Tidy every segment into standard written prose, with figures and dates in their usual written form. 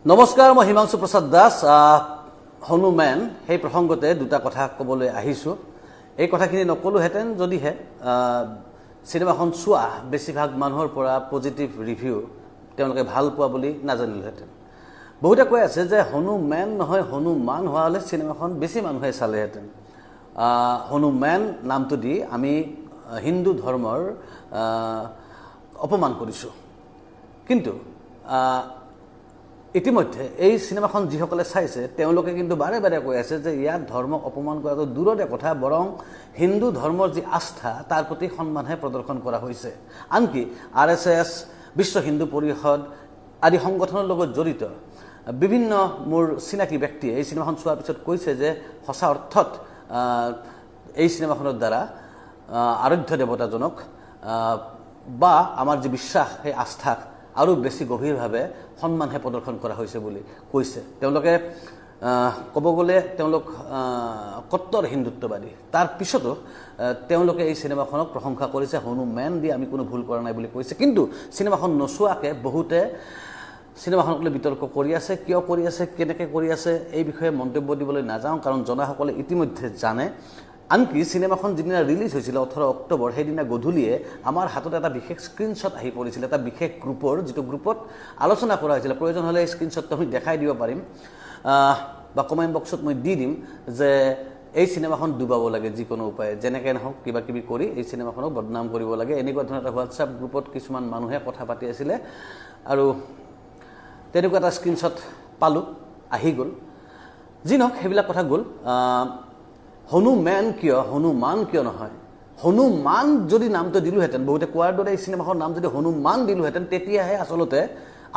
নমস্কাৰ, মই হিমাংশু প্ৰসাদ দাস। হনুমেন সেই প্ৰসংগতে দুটা কথা ক'বলৈ আহিছোঁ। এই কথাখিনি নকলোহেঁতেন যদিহে চিনেমাখন চোৱা বেছিভাগ মানুহৰ পৰা পজিটিভ ৰিভিউ তেওঁলোকে ভাল পোৱা বুলি নাজানিলোহেঁতেন। বহুতে কৈ আছে যে হনুমেন নহয় হনুমান হোৱা হ'লে চিনেমাখন বেছি মানুহে চালেহেঁতেন। হনুমেন নামটো দি আমি হিন্দু ধৰ্মৰ অপমান কৰিছোঁ। কিন্তু ইতিমধ্যে এই চিনেমাখন যিসকলে চাইছে তেওঁলোকে কিন্তু বাৰে বাৰে কৈ আছে যে ইয়াত ধৰ্মক অপমান কৰাটো দূৰৰে কথা, বৰং হিন্দু ধৰ্মৰ যি আস্থা তাৰ প্ৰতি সন্মানহে প্ৰদৰ্শন কৰা হৈছে। আনকি RSS, বিশ্ব হিন্দু পৰিষদ আদি সংগঠনৰ লগত জড়িত বিভিন্ন মোৰ চিনাকি ব্যক্তিয়ে এই চিনেমাখন চোৱাৰ পিছত কৈছে যে সঁচা অৰ্থত এই চিনেমাখনৰ দ্বাৰা আৰাধ্য দেৱতাজনক বা আমাৰ যি বিশ্বাস সেই আস্থাক আৰু বেছি গভীৰভাৱে সন্মানহে প্ৰদৰ্শন কৰা হৈছে বুলি কৈছে। তেওঁলোকে ক'ব গ'লে তেওঁলোক কট্টৰ হিন্দুত্ববাদী। তাৰ পিছতো তেওঁলোকে এই চিনেমাখনক প্ৰশংসা কৰিছে, হনুমেন দি আমি কোনো ভুল কৰা নাই বুলি কৈছে। কিন্তু চিনেমাখন নোচোৱাকৈ বহুতে চিনেমাখনক লৈ বিতৰ্ক কৰি আছে। কিয় কৰি আছে, কেনেকৈ কৰি আছে এই বিষয়ে মন্তব্য দিবলৈ নাযাওঁ, কাৰণ জনাসকলে ইতিমধ্যে জানে। আনকি চিনেমাখন যিদিনা ৰিলিজ হৈছিলে 18 অক্টোবৰ, সেইদিনা গধূলিয়ে আমাৰ হাতত এটা বিশেষ স্ক্ৰীনশ্বট আহি পৰিছিলে, এটা বিশেষ গ্ৰুপৰ, যিটো গ্ৰুপত আলোচনা কৰা হৈছিলে। প্ৰয়োজন হ'লে এই স্ক্ৰীনশ্বটটো আমি দেখাই দিব পাৰিম বা কমেণ্ট বক্সত মই দি দিম যে এই চিনেমাখন ডুবাব লাগে যিকোনো উপায়ে, যেনেকৈ নহওক কিবা কিবি কৰি এই চিনেমাখনক বদনাম কৰিব লাগে। এনেকুৱা ধৰণৰ এটা হোৱাটছআপ গ্ৰুপত কিছুমান মানুহে কথা পাতি আছিলে আৰু তেনেকুৱা এটা স্ক্ৰীনশ্বট পালোঁ, আহি গ'ল। যি নহওক সেইবিলাক কথা গ'ল। হনুমেন কিয়, হনুমান কিয় নহয়? হনুমান যদি নামটো দিলোহেঁতেন, বহুতে কোৱাৰ দৰে এই চিনেমাখনৰ নাম যদি হনুমান দিলোহেঁতেন, তেতিয়াহে আচলতে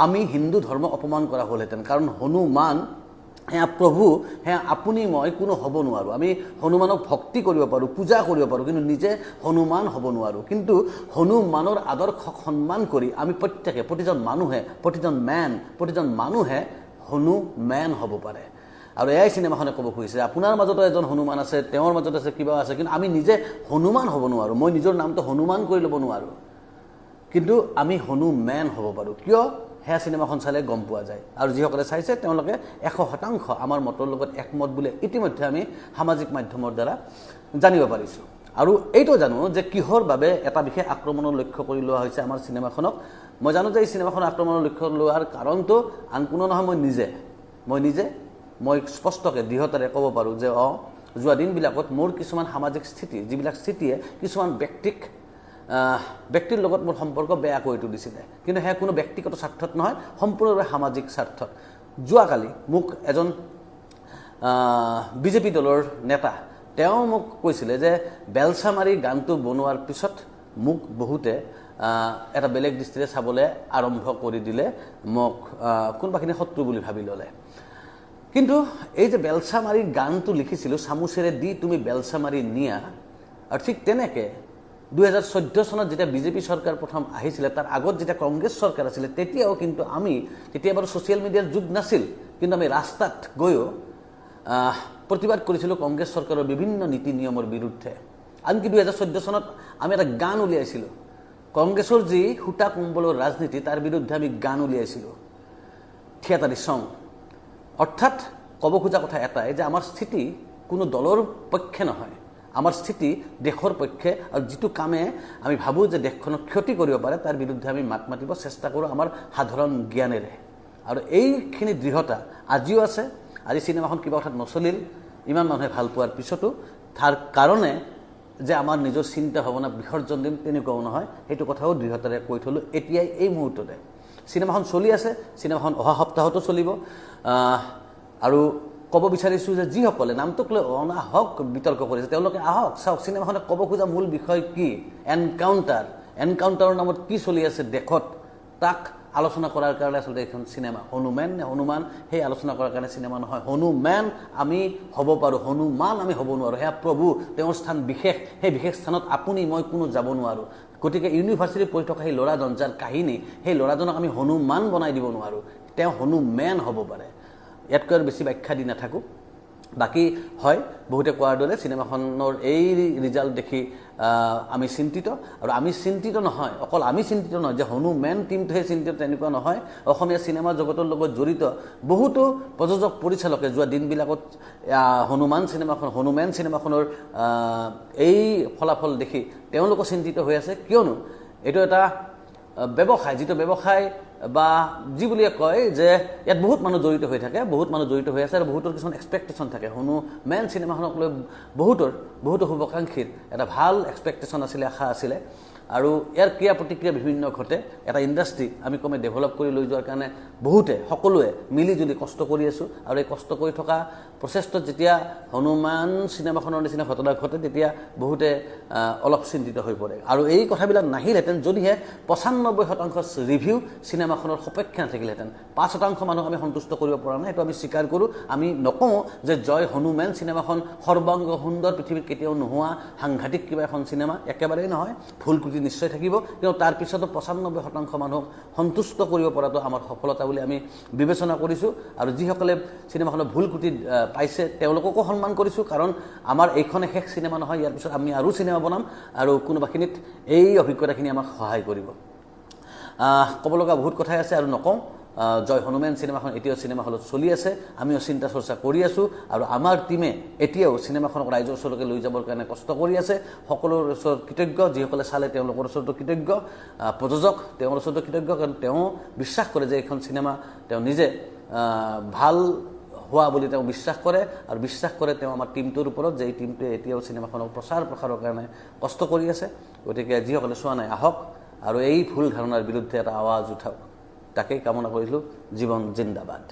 আমি হিন্দু ধৰ্ম অপমান কৰা হ'লহেঁতেন। কাৰণ হনুমান সেয়া প্ৰভু, সেয়া আপুনি মই কোনো হ'ব নোৱাৰোঁ। আমি হনুমানক ভক্তি কৰিব পাৰোঁ, পূজা কৰিব পাৰোঁ, কিন্তু নিজে হনুমান হ'ব নোৱাৰোঁ। কিন্তু হনুমানৰ আদৰ্শক সন্মান কৰি আমি প্ৰত্যেকে, প্ৰতিজন মানুহে হনুমেন হ'ব পাৰে। আৰু এয়াই চিনেমাখনে ক'ব খুজিছে, আপোনাৰ মাজতো এজন হনুমান আছে, তেওঁৰ মাজত আছে, কিবা আছে, কিন্তু আমি নিজে হনুমান হ'ব নোৱাৰোঁ। মই নিজৰ নামটো হনুমান কৰি ল'ব নোৱাৰোঁ, কিন্তু আমি হনুমেন হ'ব পাৰোঁ। কিয়? সেয়া চিনেমাখন চালে গম পোৱা যায়। আৰু যিসকলে চাইছে তেওঁলোকে 100% আমাৰ মতৰ লগত একমত বুলি ইতিমধ্যে আমি সামাজিক মাধ্যমৰ দ্বাৰা জানিব পাৰিছোঁ। আৰু এইটো জানো যে কিহৰ বাবে এটা বিশেষ আক্ৰমণৰ লক্ষ্য কৰি লোৱা হৈছে আমাৰ চিনেমাখনক। মই জানো যে এই চিনেমাখনৰ আক্ৰমণৰ লক্ষ্য লোৱাৰ কাৰণটো আন কোনো নহয়, মই স্পষ্টকৈ দৃঢ়তাৰে ক'ব পাৰোঁ যে যোৱা দিনবিলাকত মোৰ কিছুমান সামাজিক স্থিতি, যিবিলাক স্থিতিয়ে কিছুমান ব্যক্তিৰ লগত মোৰ সম্পৰ্ক বেয়া কৰি তুলিছিলে। কিন্তু সেয়া কোনো ব্যক্তিগত স্বাৰ্থত নহয়, সম্পূৰ্ণভাৱে সামাজিক স্বাৰ্থত। যোৱাকালি মোক এজন বিজেপি দলৰ নেতা, তেওঁ মোক কৈছিলে যে বেলচামাৰী গানটো বনোৱাৰ পিছত মোক বহুতে এটা বেলেগ দৃষ্টিৰে চাবলৈ আৰম্ভ কৰি দিলে, মোক কোনোবাখিনি শত্ৰু বুলি ভাবি ল'লে। কিন্তু এই যে বেলচামাৰীৰ গানটো লিখিছিলোঁ, চামুচেৰে দি তুমি বেলচামাৰী নিয়া, আৰু ঠিক তেনেকৈ 2014 চনত যেতিয়া বিজেপি চৰকাৰ প্ৰথম আহিছিলে, তাৰ আগত যেতিয়া কংগ্ৰেছ চৰকাৰ আছিলে, তেতিয়াও কিন্তু তেতিয়া বাৰু ছ'চিয়েল মিডিয়াৰ যুগ নাছিল, কিন্তু আমি ৰাস্তাত গৈও প্ৰতিবাদ কৰিছিলোঁ কংগ্ৰেছ চৰকাৰৰ বিভিন্ন নীতি নিয়মৰ বিৰুদ্ধে। আনকি 2014 চনত আমি এটা গান উলিয়াইছিলোঁ, কংগ্ৰেছৰ যি সূতা কুম্বলৰ ৰাজনীতি, তাৰ বিৰুদ্ধে আমি গান উলিয়াইছিলোঁ, থিয়েটাৰী চং। অৰ্থাৎ ক'ব খোজা কথা এটাই যে আমাৰ স্থিতি কোনো দলৰ পক্ষে নহয়, আমাৰ স্থিতি দেশৰ পক্ষে। আৰু যিটো কামে আমি ভাবোঁ যে দেশখনক ক্ষতি কৰিব পাৰে, তাৰ বিৰুদ্ধে আমি মাত মাতিব চেষ্টা কৰোঁ আমাৰ সাধাৰণ জ্ঞানেৰে। আৰু এইখিনি দৃঢ়তা আজিও আছে। আজি চিনেমাখন কিবা কথাত নচলিল ইমান মানুহে ভাল পোৱাৰ পিছতো, তাৰ কাৰণে যে আমাৰ নিজৰ চিন্তা ভাৱনা বিসৰ্জন দিম তেনেকুৱাও নহয়, সেইটো কথাও দৃঢ়তাৰে কৈ থ'লোঁ এতিয়াই এই মুহূৰ্ততে। চিনেমাখন চলি আছে, চিনেমাখন অহা সপ্তাহতো চলিব। আৰু ক'ব বিচাৰিছোঁ যে যিসকলে নামটোক লৈ অনাহক বিতৰ্ক কৰিছে তেওঁলোকে আহক, চাওক চিনেমাখনে ক'ব খোজা মূল বিষয় কি। এনকাউণ্টাৰৰ নামত কি চলি আছে দেশত, তাক আলোচনা কৰাৰ কাৰণে আচলতে এইখন চিনেমা। হনুমেন নে হনুমান, সেই আলোচনা কৰাৰ কাৰণে চিনেমা নহয়। হনুমেন আমি হ'ব পাৰোঁ, হনুমান আমি হ'ব নোৱাৰোঁ। সেয়া প্ৰভু, তেওঁৰ স্থান বিশেষ, সেই বিশেষ স্থানত আপুনি মই কোনো যাব নোৱাৰোঁ। গতিকে ইউনিভাৰ্চিটিত পঢ়ি থকা সেই ল'ৰাজন যাৰ কাহিনী, সেই ল'ৰাজনক আমি হনুমান বনাই দিব নোৱাৰোঁ, তেওঁ হনুমেন হ'ব পাৰে। ইয়াতকৈ আৰু বেছি ব্যাখ্যা দি নাথাকোঁ। বাকী হয় বহুতে কোৱাৰ দৰে চিনেমাখনৰ এই ৰিজাল্ট দেখি আমি চিন্তিত আৰু আমি চিন্তিত নহয় অকল আমি চিন্তিত নহয় যে হনুমেন টিমটোহে চিন্তিত তেনেকুৱা নহয় অসমীয়া চিনেমা জগতৰ লগত জড়িত বহুতো প্ৰযোজক পৰিচালকে যোৱা দিনবিলাকত হনুমেন চিনেমাখনৰ এই ফলাফল দেখি তেওঁলোকো চিন্তিত হৈ আছে কিয়নো এইটো এটা ব্যৱসায় যিটো ব্যৱসায় বা যি বুলিয়ে কয় যে ইয়াত বহুত মানুহ জড়িত হৈ থাকে বহুত মানুহ জড়িত হৈ আছে আৰু বহুতৰ কিছুমান এক্সপেক্টেশ্যন থাকে হনুমেন চিনেমাখনক লৈ বহুতো শুভাকাংক্ষীৰ এটা ভাল এক্সপেক্টেশ্যন আছিলে আশা আছিলে আৰু ইয়াৰ ক্ৰিয়া প্ৰতিক্ৰিয়া বিভিন্ন ঘটে এটা ইণ্ডাষ্ট্ৰি আমি কমে ডেভেলপ কৰি লৈ যোৱাৰ কাৰণে বহুতে সকলোৱে মিলিজুলি কষ্ট কৰি আছোঁ আৰু এই কষ্ট কৰি থকা প্ৰচেষ্টাত যেতিয়া হনুমান চিনেমাখনৰ নিচিনা ঘটনা ঘটে তেতিয়া বহুতে অলপ চিন্তিত হৈ পৰে আৰু এই কথাবিলাক নাহিলহেঁতেন যদিহে 95% ৰিভিউ চিনেমাখনৰ সপক্ষে নাথাকিলহেঁতেন 5% মানুহ আমি সন্তুষ্ট কৰিব পৰা নাই এইটো আমি স্বীকাৰ কৰোঁ আমি নকওঁ যে জয় হনুমেন চিনেমাখন সৰ্বাংগ সুন্দৰ পৃথিৱীত কেতিয়াও নোহোৱা সাংঘাতিক কিবা এখন চিনেমা একেবাৰেই নহয় ভুল ত্ৰুটি নিশ্চয় থাকিব কিন্তু তাৰ পিছতো 95% মানুহক সন্তুষ্ট কৰিব পৰাটো আমাৰ সফলতা বুলি আমি বিবেচনা কৰিছোঁ আৰু যিসকলে চিনেমাখনৰ ভুল ত্ৰুটি পাইছে তেওঁলোককো সন্মান কৰিছোঁ কাৰণ আমাৰ এইখনে শেষ চিনেমা নহয় ইয়াৰ পিছত আমি আৰু চিনেমা বনাম আৰু কোনোবাখিনিত এই অভিজ্ঞতাখিনি আমাক সহায় কৰিব ক'ব লগা বহুত কথাই আছে আৰু নকওঁ জয় হনুমেন চিনেমাখন এতিয়াও চিনেমা হলত চলি আছে আমিও চিন্তা চৰ্চা কৰি আছোঁ আৰু আমাৰ টীমে এতিয়াও চিনেমাখনক ৰাইজৰ ওচৰলৈকে লৈ যাবৰ কাৰণে কষ্ট কৰি আছে সকলোৰ ওচৰত কৃতজ্ঞ যিসকলে চালে তেওঁলোকৰ ওচৰতো কৃতজ্ঞ প্ৰযোজক তেওঁৰ ওচৰতো কৃতজ্ঞ কাৰণ তেওঁ বিশ্বাস কৰে যে এইখন চিনেমা তেওঁ নিজে ভাল হোৱা বুলি তেওঁ বিশ্বাস কৰে আৰু বিশ্বাস কৰে তেওঁ আমাৰ টীমটোৰ ওপৰত যে এই টীমটোৱে এতিয়াও চিনেমাখনক প্ৰসাৰৰ কাৰণে কষ্ট কৰি আছে গতিকে যিসকলে চোৱা নাই আহক আৰু এই ভুল ধাৰণাৰ বিৰুদ্ধে এটা আৱাজ উঠাওক তাকেই কামনা কৰিলোঁ জীৱন জিন্দাবাদ